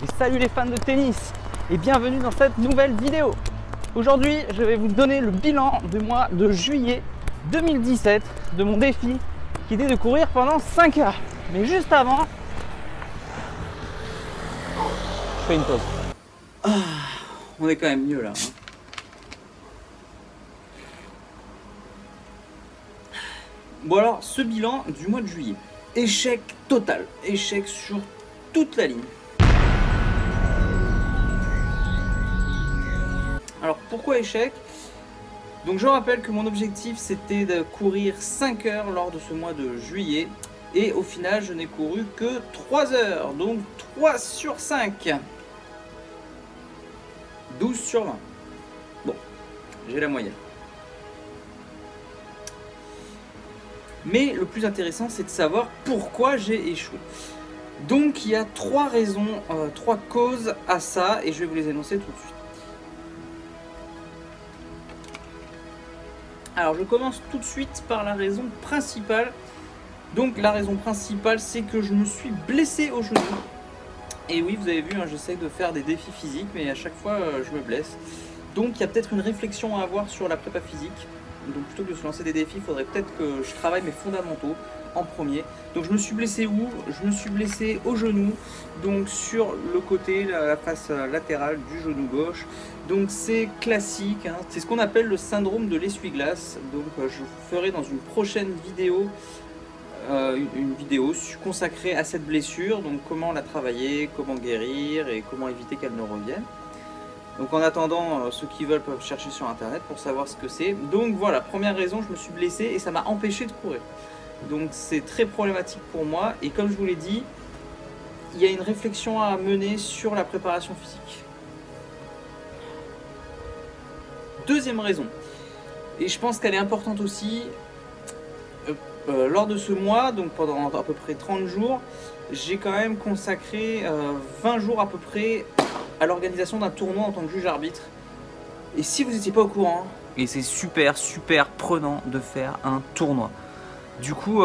Et salut les fans de tennis et bienvenue dans cette nouvelle vidéo. Aujourd'hui, je vais vous donner le bilan du mois de juillet 2017 de mon défi qui était de courir pendant 5 heures. Mais juste avant, je fais une pause. On est quand même mieux là. Bon alors, ce bilan du mois de juillet. Échec total, échec sur toute la ligne. Alors pourquoi échec? Donc je rappelle que mon objectif c'était de courir 5 heures lors de ce mois de juillet. Et au final je n'ai couru que 3 heures. Donc 3 sur 5. 12 sur 20. Bon, j'ai la moyenne. Mais le plus intéressant c'est de savoir pourquoi j'ai échoué. Donc il y a 3 raisons, 3 causes à ça et je vais vous les énoncer tout de suite. Alors je commence tout de suite par la raison principale. Donc la raison principale c'est que je me suis blessé au genou. Et oui vous avez vu, hein, j'essaie de faire des défis physiques mais à chaque fois je me blesse. Donc il y a peut-être une réflexion à avoir sur la prépa physique. Donc plutôt que de se lancer des défis, il faudrait peut-être que je travaille mes fondamentaux en premier. Donc je me suis blessé où? Je me suis blessé au genou, donc sur le côté, la face latérale du genou gauche. Donc c'est classique, hein. C'est ce qu'on appelle le syndrome de l'essuie-glace. Donc je vous ferai dans une prochaine vidéo une vidéo consacrée à cette blessure. Donc comment la travailler, comment guérir et comment éviter qu'elle ne revienne. Donc en attendant, ceux qui veulent peuvent chercher sur internet pour savoir ce que c'est. Donc voilà, première raison, je me suis blessé et ça m'a empêché de courir. Donc c'est très problématique pour moi et comme je vous l'ai dit, il y a une réflexion à mener sur la préparation physique. Deuxième raison, et je pense qu'elle est importante aussi, lors de ce mois, donc pendant à peu près 30 jours, j'ai quand même consacré 20 jours à peu près à l'organisation d'un tournoi en tant que juge arbitre. Et si vous n'étiez pas au courant, et c'est super prenant de faire un tournoi. Du coup,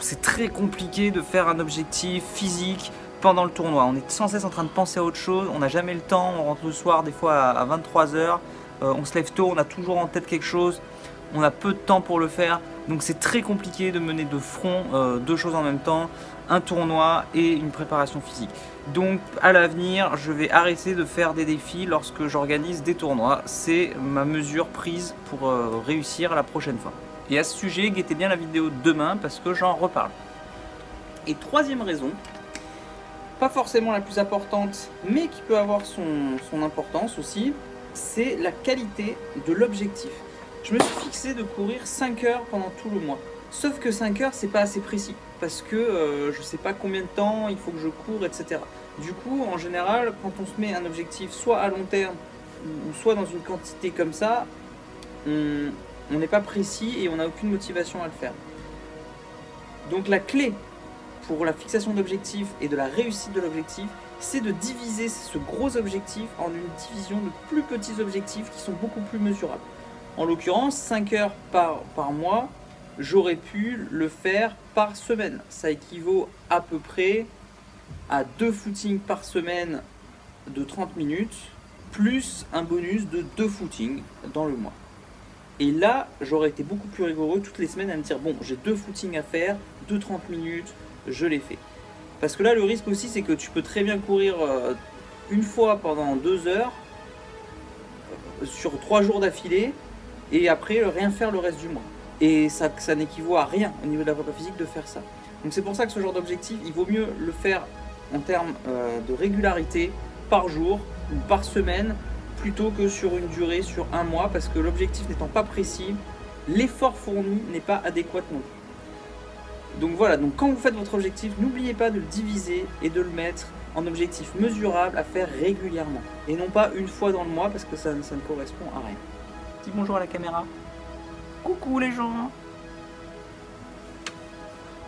c'est très compliqué de faire un objectif physique pendant le tournoi. On est sans cesse en train de penser à autre chose, on n'a jamais le temps, on rentre le soir des fois à 23 h, on se lève tôt, on a toujours en tête quelque chose, on a peu de temps pour le faire. Donc c'est très compliqué de mener de front deux choses en même temps, un tournoi et une préparation physique. Donc à l'avenir, je vais arrêter de faire des défis lorsque j'organise des tournois. C'est ma mesure prise pour réussir la prochaine fois. Et à ce sujet, guettez bien la vidéo demain parce que j'en reparle. Et troisième raison, pas forcément la plus importante, mais qui peut avoir son importance aussi, c'est la qualité de l'objectif. Je me suis fixé de courir 5 heures pendant tout le mois. Sauf que 5 heures, c'est pas assez précis. Parce que je sais pas combien de temps il faut que je cours, etc. Du coup, en général, quand on se met un objectif soit à long terme, ou soit dans une quantité comme ça, on n'est pas précis et on n'a aucune motivation à le faire. Donc la clé pour la fixation d'objectifs et de la réussite de l'objectif, c'est de diviser ce gros objectif en une division de plus petits objectifs qui sont beaucoup plus mesurables. En l'occurrence, 5 heures par mois, j'aurais pu le faire par semaine. Ça équivaut à peu près à 2 footings par semaine de 30 minutes, plus un bonus de 2 footings dans le mois. Et là, j'aurais été beaucoup plus rigoureux toutes les semaines à me dire, bon, j'ai 2 footings à faire, de 30 minutes, je les fais. Parce que là, le risque aussi, c'est que tu peux très bien courir une fois pendant 2 heures, sur 3 jours d'affilée, et après rien faire le reste du mois. Et ça n'équivaut à rien au niveau de la prépa physique de faire ça. Donc c'est pour ça que ce genre d'objectif, il vaut mieux le faire en termes de régularité par jour ou par semaine plutôt que sur une durée, sur un mois, parce que l'objectif n'étant pas précis, l'effort fourni n'est pas adéquat non plus. Donc voilà, donc quand vous faites votre objectif, n'oubliez pas de le diviser et de le mettre en objectif mesurable à faire régulièrement. Et non pas une fois dans le mois parce que ça ne correspond à rien. Dis bonjour à la caméra. Coucou les gens.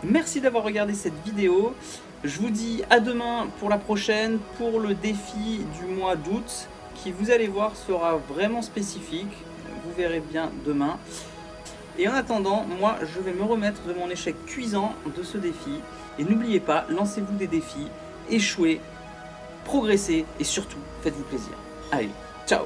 Merci d'avoir regardé cette vidéo. Je vous dis à demain pour la prochaine, pour le défi du mois d'août, qui vous allez voir sera vraiment spécifique. Vous verrez bien demain. Et en attendant, moi je vais me remettre de mon échec cuisant de ce défi. Et n'oubliez pas, lancez-vous des défis, échouez, progressez et surtout, faites-vous plaisir. Allez, ciao!